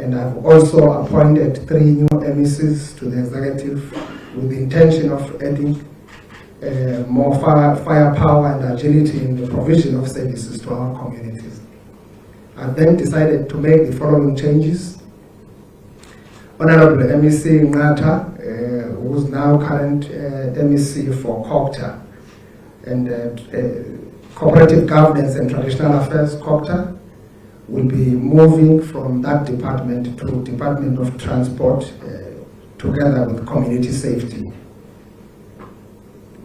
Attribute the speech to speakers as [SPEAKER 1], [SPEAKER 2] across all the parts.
[SPEAKER 1] and I've also appointed 3 new MECs to the executive with the intention of adding more firepower and agility in the provision of services to our communities. I then decided to make the following changes. Honorable MEC Ngata, who is now current MEC for COGTA and Cooperative Governance and Traditional Affairs, COGTA, will be moving from that department to Department of Transport together with Community Safety.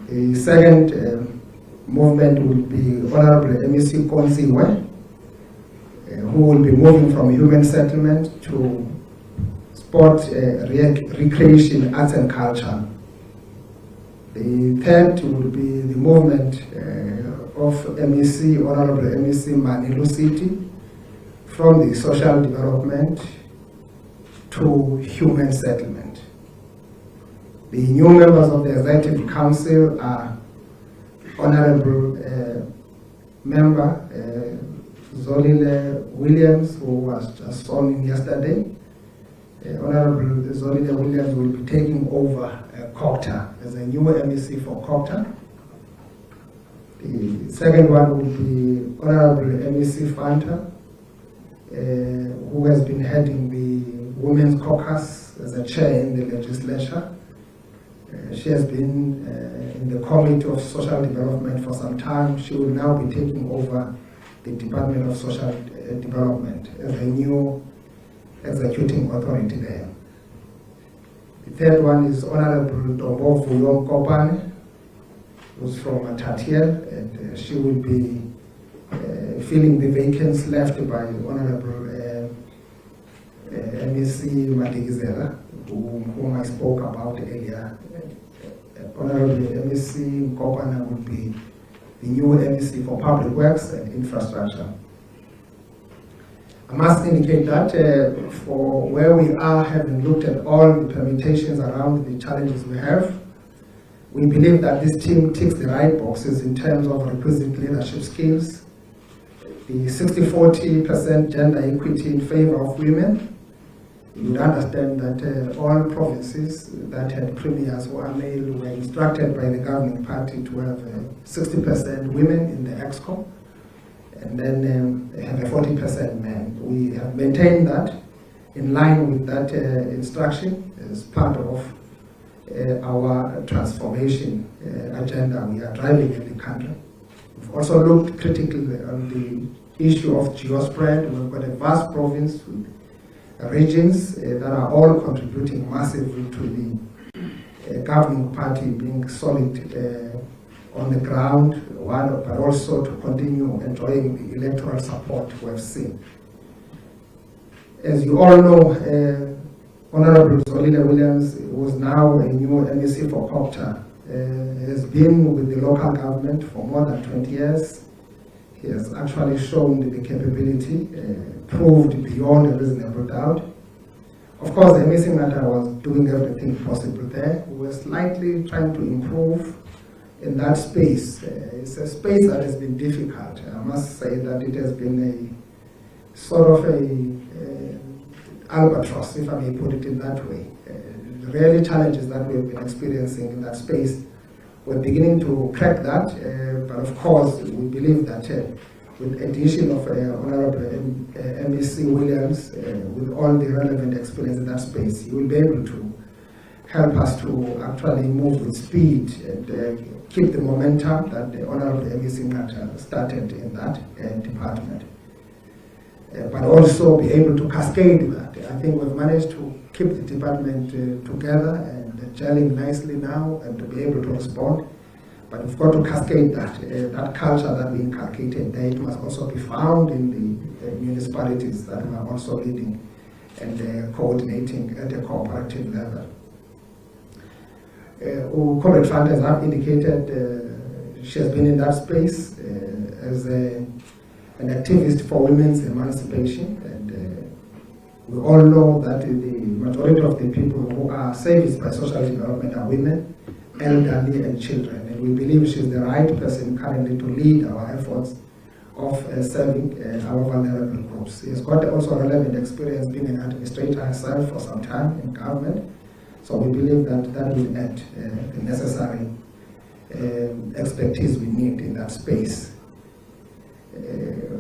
[SPEAKER 1] The second movement will be Honorable MEC Konziwe, who will be moving from Human Settlement to Sport, Recreation, Arts and Culture. The third will be the movement of MEC, Honorable MEC Manilu City, from the Social Development to Human Settlement. The new members of the Executive Council are Honorable Member Zolile Williams, who was just sworn in yesterday. Honorable Zolile Williams will be taking over COGTA as a new MEC for COGTA. The second one will be Honorable MEC Fanta, who has been heading the Women's Caucus as a chair in the legislature. She has been in the Committee of Social Development for some time. She will now be taking over the Department of Social Development as a new executing authority there. The third one is Honorable Dombo Vuyong Kopane, who's from Matatiel, and she will be filling the vacancies left by Honorable MEC Madigizela, whom I spoke about earlier. Honorable MEC Kopane will be the new MEC for Public Works and Infrastructure. I must indicate that for where we are, having looked at all the permutations around the challenges we have, we believe that this team ticks the right boxes in terms of requisite leadership skills, the 60-40% gender equity in favor of women. You would understand that all provinces that had premiers who are male were instructed by the governing party to have 60% women in the EXCO, and then have a 40% men. We have maintained that in line with that instruction as part of our transformation agenda we are driving in the country. We've also looked critically on the issue of geospread. We've got a vast province with regions that are all contributing massively to the governing party being solid on the ground, but also to continue enjoying the electoral support we have seen. As you all know, Honorable Zolile Williams, who is now a new MEC for COGTA, has been with the local government for more than 20 years. He has actually shown the capability, proved beyond a reasonable doubt. Of course, the MEC matter was doing everything possible there. We were slightly trying to improve in that space. It's a space that has been difficult. I must say that it has been a sort of albatross, if I may put it in that way. The real challenges that we've been experiencing in that space, we're beginning to crack that, but of course we believe that with addition of Honorable MEC Williams, with all the relevant experience in that space, he will be able to help us to actually move with speed and keep the momentum that the Honorable MEC Ngata started in that department. But also be able to cascade that. I think we've managed to keep the department together and gelling nicely now and to be able to respond. But we've got to cascade that. That culture that we inculcated there, it must also be found in the municipalities that we are also leading and coordinating at a cooperative level. Comrade Fanta, as I've indicated, she has been in that space as an activist for women's emancipation, and we all know that the majority of the people who are serviced by social development are women, elderly and children, and we believe she's the right person currently to lead our efforts of serving our vulnerable groups. He's got also relevant experience being an administrator himself for some time in government, so we believe that that will add the necessary expertise we need in that space.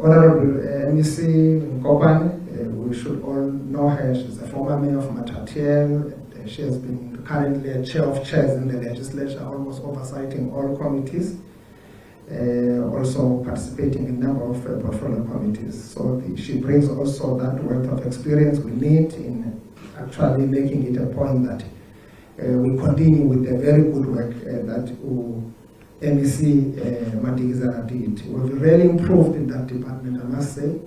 [SPEAKER 1] Honorable MEC Nkopane, we should all know her. She's a former mayor of Matatiele. She has been currently a chair of chairs in the legislature, almost oversighting all committees, also participating in a number of portfolio committees. So she brings also that wealth of experience we need in actually making it a point that we continue with the very good work that MEC Madikizela did. We've really improved in that department, I must say.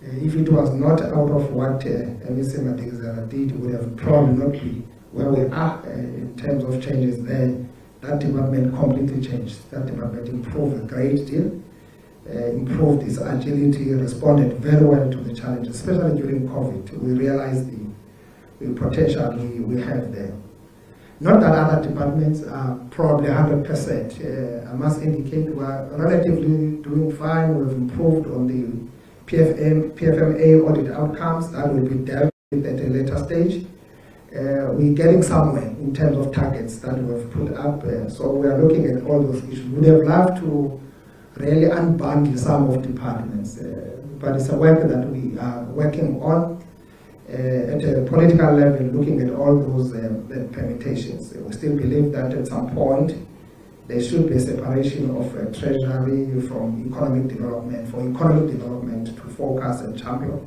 [SPEAKER 1] If it was not out of what MEC Madikizela did, we would have probably not been where we are in terms of changes there. That department completely changed. That department improved a great deal, improved its agility, responded very well to the challenges, especially during COVID. We realized the potential we have there. Not that other departments are probably 100%. I must indicate we are relatively doing fine. We've improved on the PFMA audit outcomes. That will be dealt with at a later stage. We're getting somewhere in terms of targets that we've put up. So we are looking at all those issues. We would have loved to really unbundle some of departments, but it's a work that we are working on. At a political level, looking at all those permutations. We still believe that at some point there should be a separation of treasury from economic development, for economic development to focus and champion.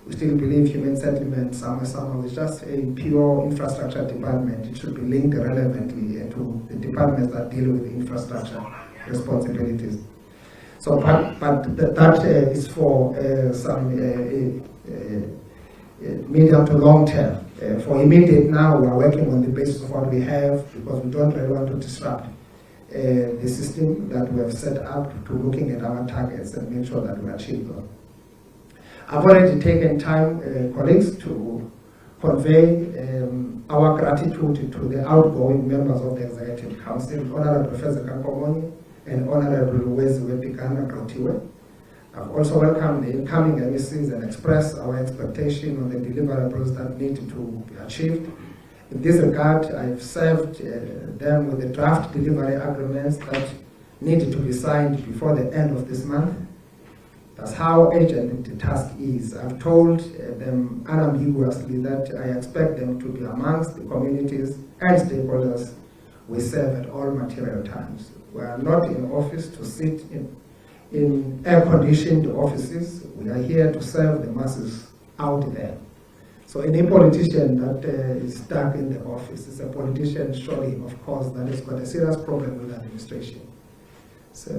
[SPEAKER 1] We still believe human settlement somehow is just a pure infrastructure department. It should be linked relevantly to the departments that deal with infrastructure responsibilities. So, but that is for some medium to long term. For immediate now, we are working on the basis of what we have, because we don't really want to disrupt the system that we have set up to looking at our targets and make sure that we achieve them. I've already taken time, colleagues, to convey our gratitude to the outgoing members of the Executive Council, Honorable Professor Kankomoni and Honorable Wezwepikana Grotiwe. I've also welcomed the incoming MECs and expressed our expectation on the deliverables that need to be achieved. In this regard, I've served them with the draft delivery agreements that needed to be signed before the end of this month. That's how urgent the task is. I've told them unambiguously that I expect them to be amongst the communities and stakeholders we serve at all material times. We are not in office to sit in air-conditioned offices. We are here to serve the masses out there. So any politician that is stuck in the office is a politician, surely, of course, that has got a serious problem with administration. So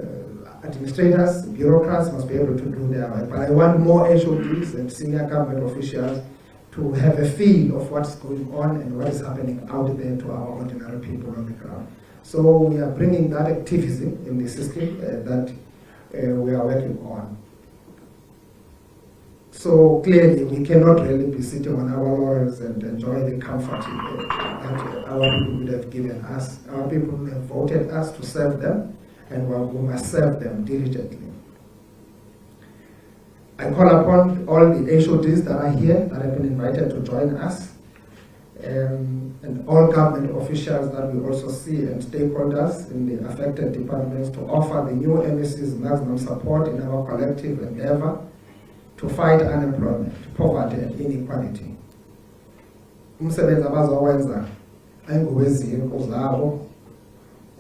[SPEAKER 1] administrators, bureaucrats must be able to do their work. But I want more HODs and senior government officials to have a feel of what's going on and what is happening out there to our ordinary people on the ground. So we are bringing that activism in the system that we are working on. So clearly, we cannot really be sitting on our laurels and enjoy the comfort that our people would have given us. Our people have voted us to serve them, and we must serve them diligently. I call upon all the HODs that are here, that have been invited to join us, and all government officials that we also see and stakeholders in the affected departments to offer the new MECs maximum support in our collective endeavor to fight unemployment, poverty and inequality. Umsebenzi abazowenza ayingowezinto zabo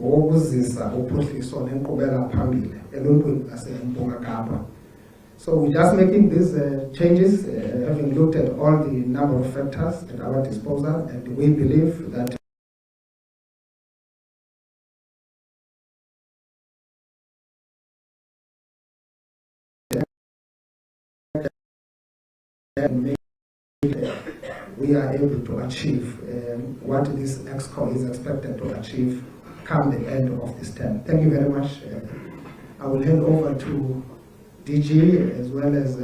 [SPEAKER 1] wokuzisa uphuhliso nenkqubela phambili eluntwini laseMpumalanga Kapa. So we're just making these changes, having looked at all the number of factors at our disposal, and we believe that we are able to achieve what this EXCO is expected to achieve come the end of this term. Thank you very much. I will hand over to DG as well as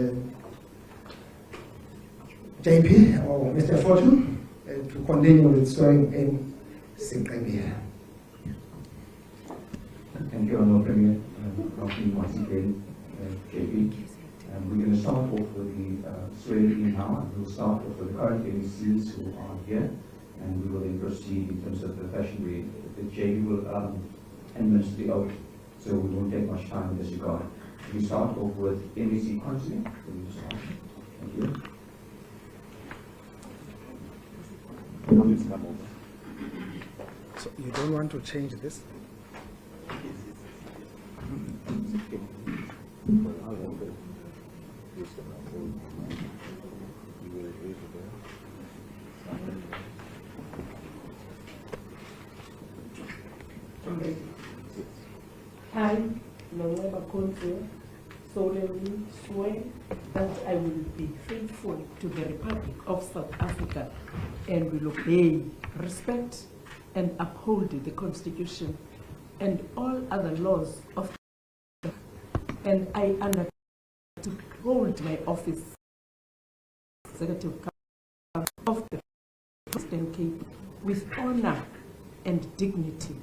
[SPEAKER 1] JP or Mr. Fortune to continue with swearing in Siqebile.
[SPEAKER 2] Thank you, Honorable Premier. Once again, JP. And we're going to start off with the swearing in now, and we'll start off with the current MECs who are here, and we will then proceed in terms of the fashion way. The JP will administer the oath, so we won't take much time in this regard. We start off with MEC Constantine. Thank you.
[SPEAKER 1] So you don't want to change this?
[SPEAKER 3] I, Nongweba Konte, solemnly swear that I will be faithful to the Republic of South Africa and will obey, respect, and uphold the Constitution and all other laws of the and I undertake to hold my office Executive Council of the Eastern Cape with honor and dignity,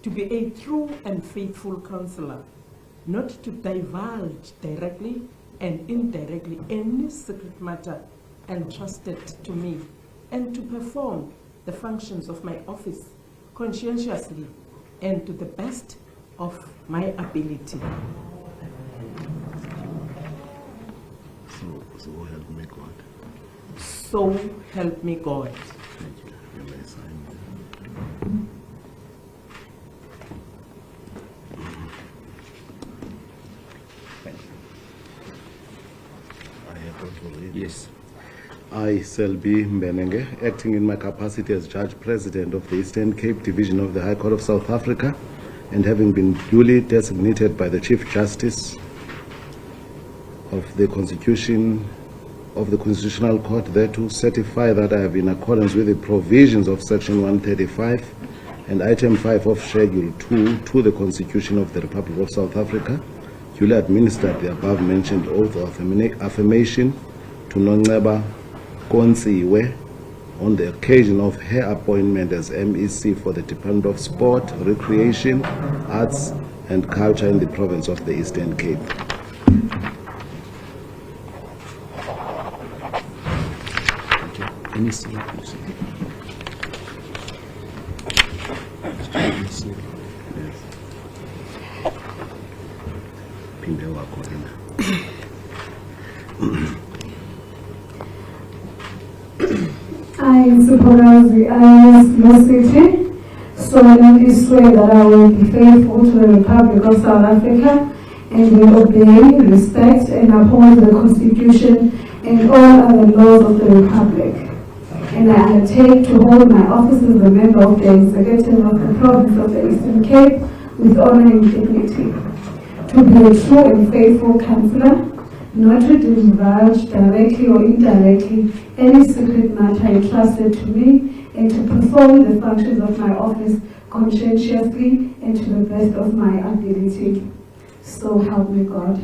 [SPEAKER 3] to be a true and faithful counselor, not to divulge directly and indirectly any secret matter entrusted to me, and to perform the functions of my office conscientiously and to the best of my ability.
[SPEAKER 4] So help me God.
[SPEAKER 3] So help me God.
[SPEAKER 4] Thank you. You may sign. I have to read. Yes. I, Selby Mbenenge, acting in my capacity as Judge President of the Eastern Cape Division of the High Court of South Africa, and having been duly designated by the Chief Justice of the Constitutional Court thereto, certify that I have, in accordance with the provisions of Section 135 and Item 5 of Schedule 2 to the Constitution of the Republic of South Africa, duly administered the above-mentioned oath of affirmation to Nongweba Kontsiwe on the occasion of her appointment as MEC for the Department of Sport, Recreation, Arts and Culture in the province of the Eastern Cape. MEC.
[SPEAKER 5] I, Supervisor I.S. City, solemnly swear that I will be faithful to the Republic of South Africa and will obey, respect, and uphold the Constitution and all other laws of the Republic. And I undertake to hold my office as a member of the Executive of the Province of the Eastern Cape with honor and dignity, to be a true and faithful counsellor, not to divulge directly or indirectly any secret matter entrusted to me, and to perform the functions of my office conscientiously and to the best of my ability. So help me God.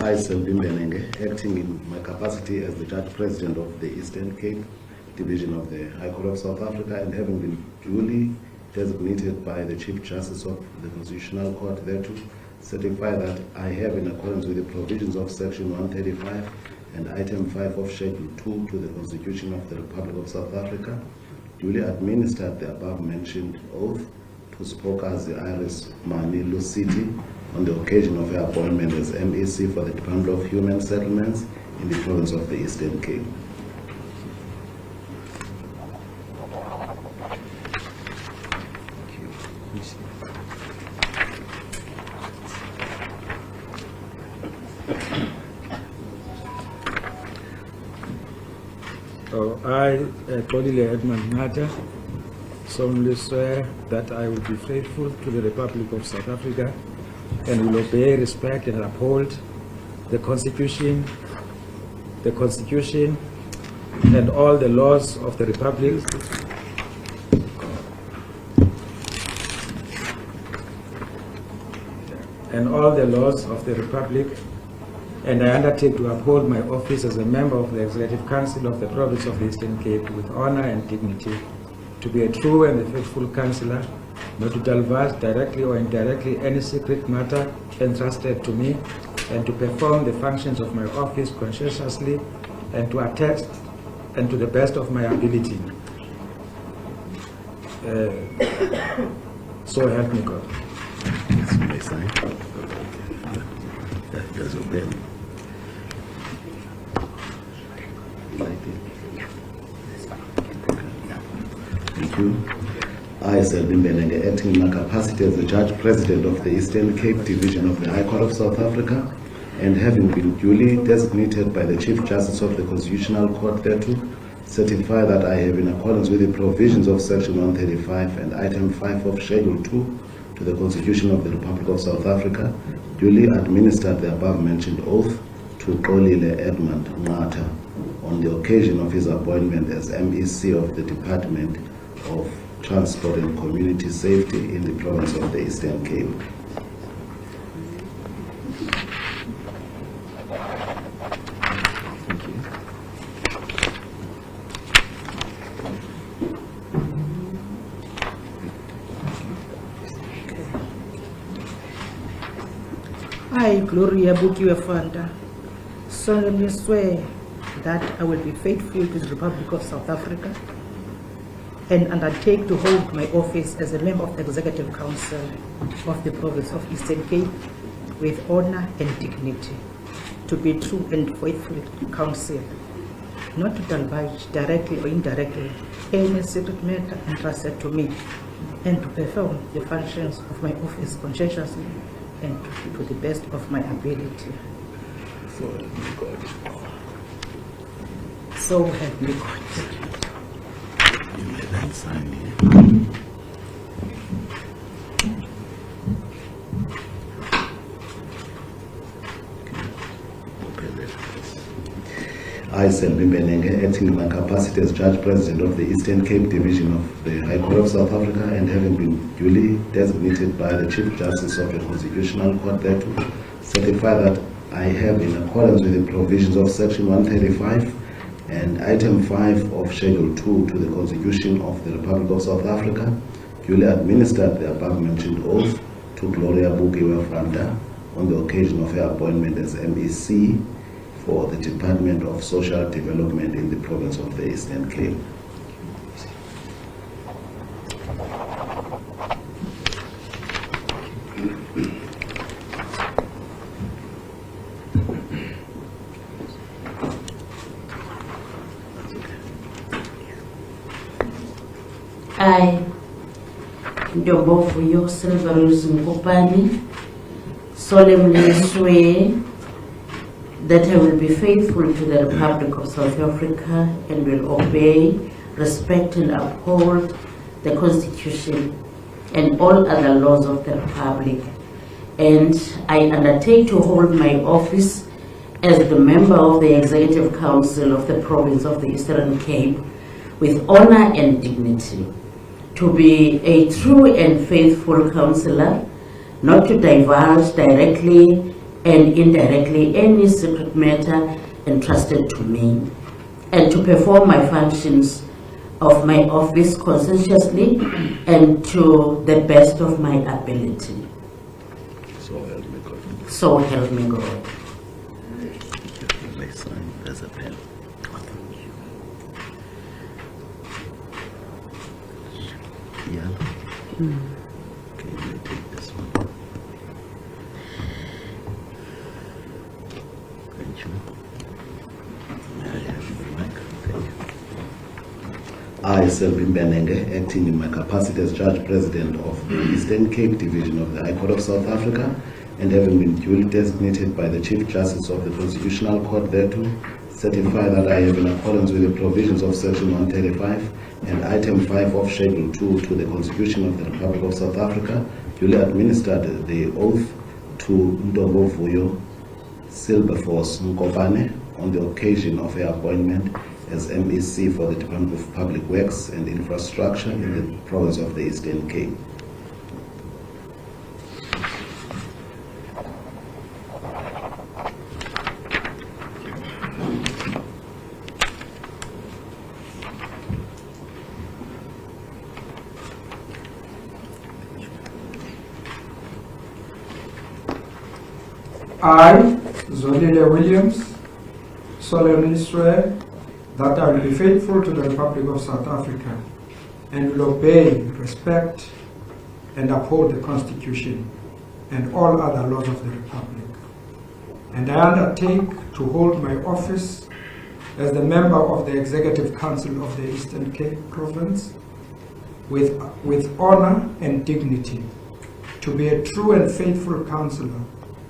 [SPEAKER 4] I, Selby Mbenenge, acting in my capacity as the Judge President of the Eastern Cape Division of the High Court of South Africa, and having been duly designated by the Chief Justice of the Constitutional Court thereto, certify that I have, in accordance with the provisions of Section 135 and Item 5 of Schedule 2 to the Constitution of the Republic of South Africa, duly administered the above-mentioned oath to Spokazi Iris Mani Lusiti on the occasion of her appointment as MEC for the Department of Human Settlements in the province of the Eastern Cape.
[SPEAKER 6] I, Xolile Edmund Ngata, solemnly swear that I will be faithful to the Republic of South Africa and will obey, respect, and uphold the Constitution and all the laws of the Republic and I undertake to uphold my office as a member of the Executive Council of the Province of the Eastern Cape with honor and dignity, to be a true and a faithful councillor, not to divulge directly or indirectly any secret matter entrusted to me, and to perform the functions of my office conscientiously and to attest and to the best of my ability. So help me God.
[SPEAKER 4] That's my sign. That's okay. Thank you. I, Selby Mbenenge, acting in my capacity as the Judge President of the Eastern Cape Division of the High Court of South Africa, and having been duly designated by the Chief Justice of the Constitutional Court thereto, certify that I have, in accordance with the provisions of Section 135 and Item 5 of Schedule 2 to the Constitution of the Republic of South Africa, duly administered the above-mentioned oath to Xolile Edmund Ngata on the occasion of his appointment as MEC of the Department of Transport and Community Safety in the province of the Eastern Cape. Thank you.
[SPEAKER 3] I, Gloria Bukiwe-Fanta, solemnly swear that I will be faithful to the Republic of South Africa and undertake to hold my office as a member of the Executive Council of the Province of Eastern Cape with honor and dignity, to be true and faithful counsel, not to divulge directly or indirectly any secret matter entrusted to me, and to perform the functions of my office conscientiously and to the best of my ability.
[SPEAKER 4] So help me God.
[SPEAKER 3] So help me God.
[SPEAKER 4] You may then sign here. I, Selby Mbenenge, acting in my capacity as Judge President of the Eastern Cape Division of the High Court of South Africa, and having been duly designated by the Chief Justice of the Constitutional Court thereto, certify that I have, in accordance with the provisions of Section 135 and Item 5 of Schedule 2 to the Constitution of the Republic of South Africa, duly administered the above-mentioned oath to Gloria Bukiwe-Fanta on the occasion of her appointment as MEC for the Department of Social Development in the province of the Eastern Cape.
[SPEAKER 7] I, Ndobovuyo Silverus Nkopani, solemnly swear that I will be faithful to the Republic of South Africa and will obey, respect and uphold the Constitution and all other laws of the Republic. And I undertake to hold my office as the member of the Executive Council of the Province of the Eastern Cape with honor and dignity, to be a true and faithful councillor, not to divulge directly and indirectly any secret matter entrusted to me, and to perform my functions of my office conscientiously and to the best of my ability.
[SPEAKER 4] So help me God.
[SPEAKER 7] So help me God.
[SPEAKER 4] My sign, there's a pen. Yellow. Okay, let me take this one. Thank you. May I have the mic? Thank you. I, Selby Mbenenge, acting in my capacity as Judge President of the Eastern Cape Division of the High Court of South Africa, and having been duly designated by the Chief Justice of the Constitutional Court thereto, certify that I have, in accordance with the provisions of Section 135 and Item 5 of Schedule 2 to the Constitution of the Republic of South Africa, duly administered the oath to Ndobovuyo Silverforce Nkopane on the occasion of her appointment as MEC for the Department of Public Works and Infrastructure in the province of the Eastern Cape.
[SPEAKER 8] I, Zolile Williams, solemnly swear that I will be faithful to the Republic of South Africa and will obey, respect, and uphold the Constitution and all other laws of the Republic. And I undertake to hold my office as the member of the Executive Council of the Eastern Cape Province with honor and dignity, to be a true and faithful councillor,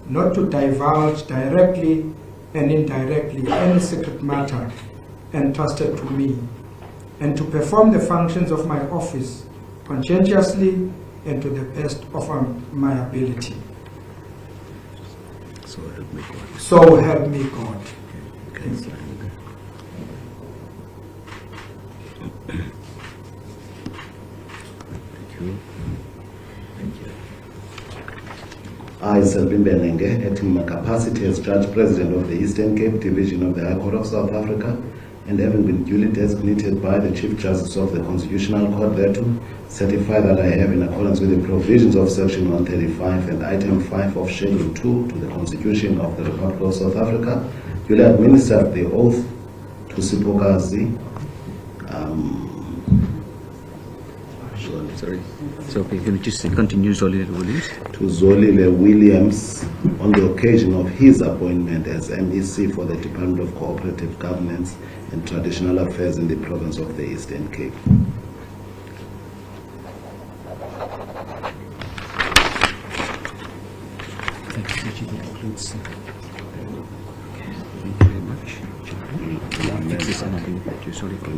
[SPEAKER 8] not to divulge directly and indirectly any secret matter entrusted to me, and to perform the functions of my office conscientiously and to the best of my ability.
[SPEAKER 4] So help me God.
[SPEAKER 8] So help me God. Thank you.
[SPEAKER 4] I, Selby Mbenenge, acting in my capacity as Judge President of the Eastern Cape Division of the High Court of South Africa, and having been duly designated by the Chief Justice of the Constitutional Court thereto, certify that I have, in accordance with the provisions of Section 135 and Item 5 of Schedule 2 to the Constitution of the Republic of South Africa, duly administered the oath to Sipokazi.
[SPEAKER 9] Sorry. So okay, can you just continue, Zolile Williams?
[SPEAKER 4] To Zolile Williams on the occasion of his appointment as MEC for the Department of Cooperative Governance and Traditional Affairs in the province of the Eastern Cape.
[SPEAKER 9] Thank you. That concludes. Thank you very much. Sorry for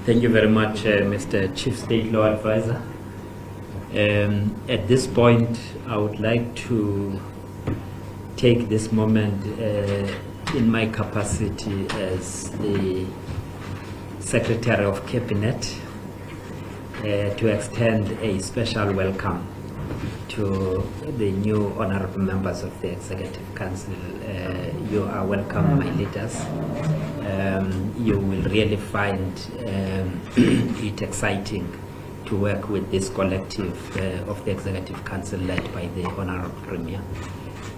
[SPEAKER 10] Thank you very much, Mr. Chief State Law Advisor. At this point, I would like to take this moment in my capacity as the Secretary of Cabinet to extend a special welcome to the new honorable members of the Executive Council. You are welcome, my leaders. You will really find it exciting to work with this collective of the Executive Council led by the Honorable Premier.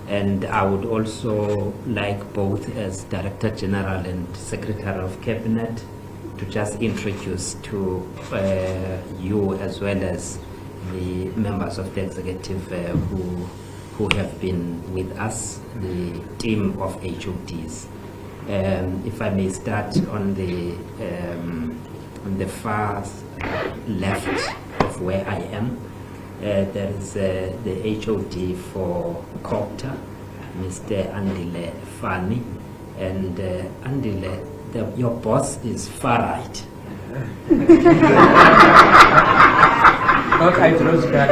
[SPEAKER 10] And I would also like both as Director General and Secretary of Cabinet to just introduce to you as well as the members of the Executive who have been with us, the team of HODs. If I may start on the far left of where I am, there is the HOD for Copter, Mr. Andile Fani, and Andile, your boss is far right.
[SPEAKER 6] Okay, those guys.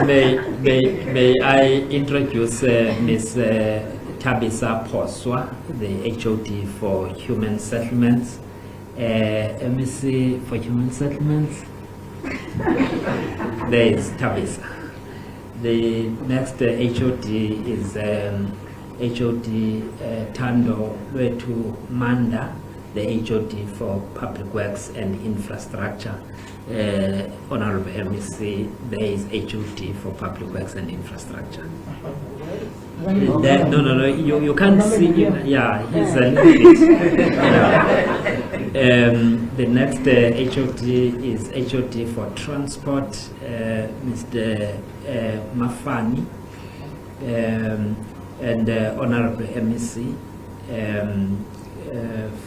[SPEAKER 10] May I introduce Ms. Tabisa Poswa, the HOD for Human Settlements. MEC for Human Settlements. There is Tabisa. The next HOD is HOD Tando Lwetu Manda, the HOD for Public Works and Infrastructure. Honorable MEC, there is HOD for Public Works and Infrastructure. No, you can't see him. Yeah, he's a little bit. The next HOD is HOD for Transport, Mr. Mafani, and Honorable MEC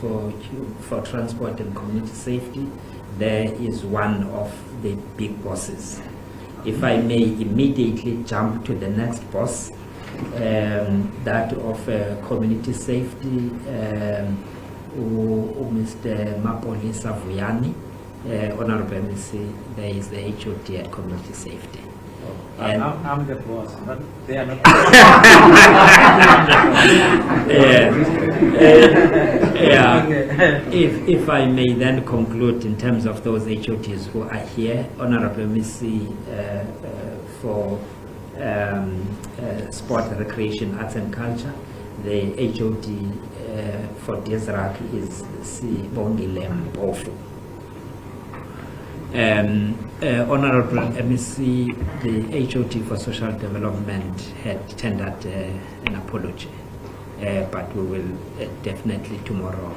[SPEAKER 10] for Transport and Community Safety. There is one of the big bosses. If I may immediately jump to the next boss, that of Community Safety, Mr. Mapoli Savuyani, Honorable MEC, there is the HOD at Community Safety. And
[SPEAKER 6] I'm the boss, but they are not.
[SPEAKER 10] If I may then conclude in terms of those HODs who are here, Honorable MEC for Sport, Recreation, Arts and Culture, the HOD for Desrak is Sibongile Mpofu. Honorable MEC, the HOT for Social Development had tendered an apology, but we will definitely tomorrow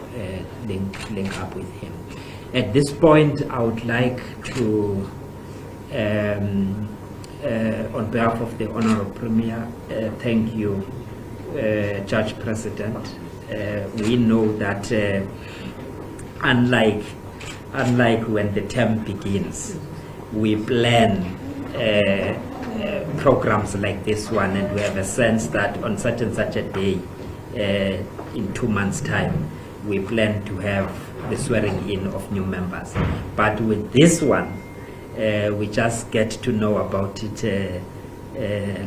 [SPEAKER 10] link up with him. At this point, I would like to, on behalf of the Honorable Premier, thank you, Judge President. We know that unlike when the term begins, we plan programs like this one, and we have a sense that on such and such a day, in 2 months' time, we plan to have the swearing in of new members. But with this one, we just get to know about it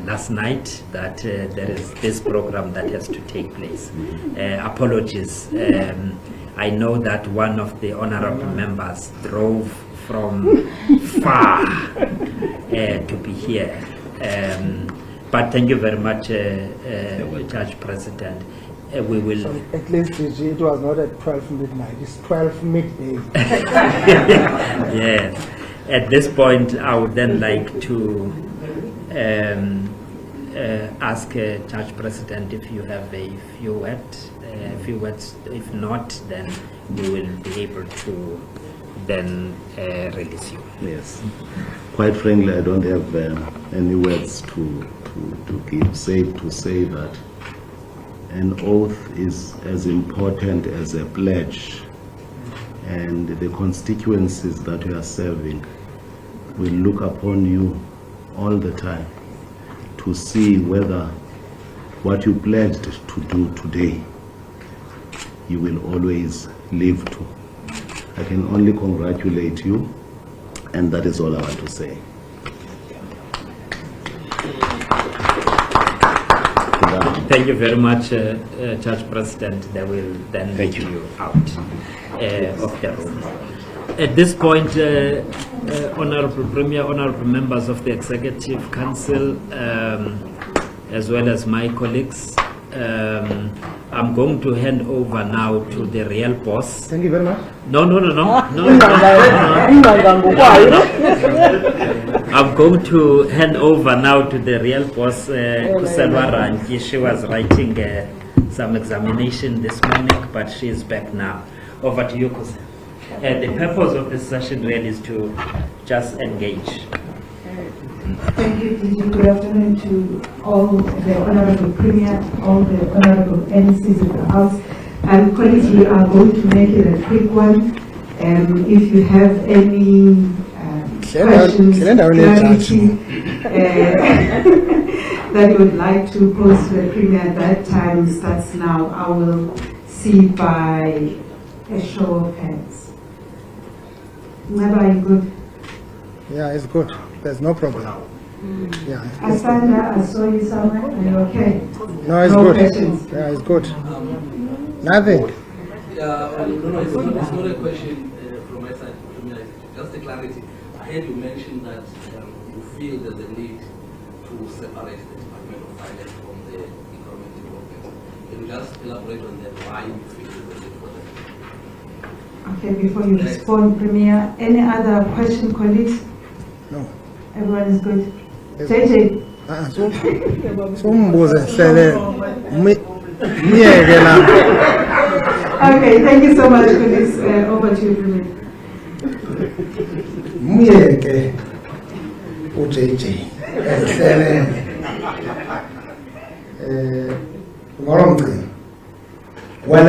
[SPEAKER 10] last night, that there is this program that has to take place. Apologies. I know that one of the honorable members drove from far to be here. But thank you very much, Judge President. We will.
[SPEAKER 11] At least it was not at 12 midnight, it's 12 midday.
[SPEAKER 10] Yes. At this point, I would then like to ask Judge President if you have a few words. If not, then we will be able to then release you.
[SPEAKER 4] Yes. Quite frankly, I don't have any words to give, save to say that an oath is as important as a pledge, and the constituencies that you are serving will look upon you all the time to see whether what you pledged to do today you will always live to. I can only congratulate you, and that is all I want to say.
[SPEAKER 10] Thank you very much, Judge President. They will then lead you out of the room. At this point, Honorable Premier, Honorable members of the Executive Council, as well as my colleagues, I'm going to hand over now to the real boss.
[SPEAKER 11] Thank you very much.
[SPEAKER 10] No. I'm going to hand over now to the real boss, Kuselwa Rangi. She was writing some examination this morning, but she is back now. Over to you, Kusel. The purpose of this session really is to just engage.
[SPEAKER 5] Thank you, DG. Good afternoon to all the Honorable Premier, all the Honorable MCs in the House. Colleagues, we are going to make it a quick one. If you have any questions, clarity, that you would like to pose to the Premier, that time starts now. I will see by a show of hands. Maba, are you good?
[SPEAKER 11] Yeah, it's good. There's no problem. Yeah.
[SPEAKER 5] Asanda, I saw you somewhere. Are you okay?
[SPEAKER 11] No, it's
[SPEAKER 5] no
[SPEAKER 11] good.
[SPEAKER 5] Questions.
[SPEAKER 11] Yeah, it's good. Nothing.
[SPEAKER 12] No, it's not a question from my side. Just a clarity. I heard you mention that you feel there's a need to separate the Department of Finance from the economic development. Can you just elaborate on that, why you feel there's a need for that?
[SPEAKER 5] Okay, before you respond, Premier, any other question, colleagues?
[SPEAKER 11] No.
[SPEAKER 5] Everyone is good. JJ. Okay, thank you so much, colleagues. Over to you, Premier.
[SPEAKER 1] Muyeke uJJ ehlele ngolomgcino. Well,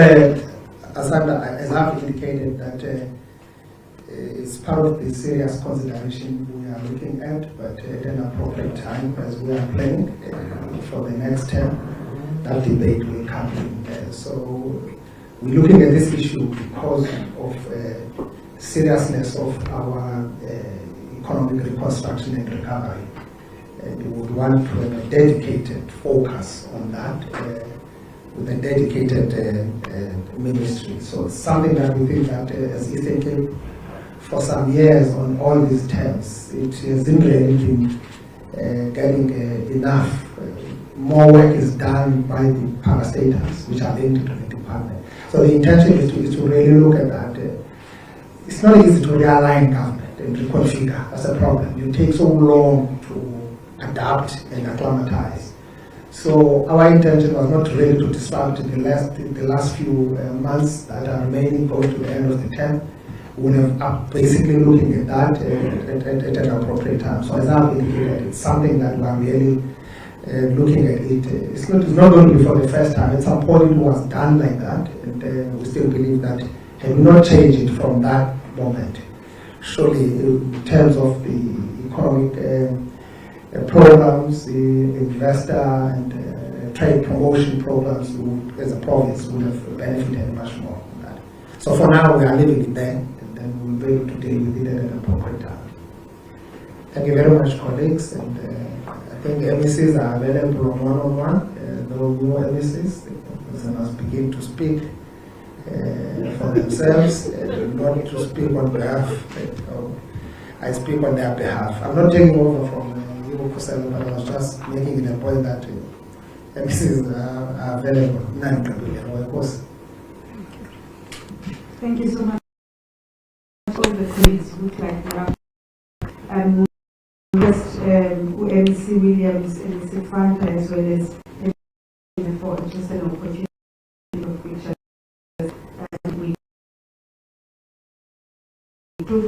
[SPEAKER 1] as I've indicated, that it's part of the serious consideration we are looking at, but at an appropriate time, as we are planning for the next term, that debate will come in. So we're looking at this issue because of seriousness of our economic reconstruction and recovery. And we would want to have a dedicated focus on that with a dedicated ministry. So it's something that we think that as Eastern Cape, for some years on all these terms, it hasn't really been getting enough. More work is done by the parastatals, which are linked to the department. So the intention is to really look at that. It's not easy to realign government and reconfigure. That's a problem. It takes so long to adapt and acclimatize. So our intention was not really to disrupt the last few months that are remaining going to the end of the term. We are basically looking at that at an appropriate time. So as I've indicated, it's something that we are really looking at it. It's not going to be for the first time. At some point it was done like that, and we still believe that had we not changed it from that moment, surely in terms of the economic programs, the investor and trade promotion programs, as a province, would have benefited much more from that. So for now, we are leaving it there, and then we'll be able to deal with it at an appropriate time. Thank you very much, colleagues, and I think MECs are available on one-on-one. No new MECs, they must begin to speak for themselves, not to speak on behalf. I speak on their behalf. I'm not taking over from but I was just making it a point that MCs are available. Of course.
[SPEAKER 5] Thank you so much. All the colleagues look like they are. Just MC Williams, MC Fanta, as well as for just an opportunity of which we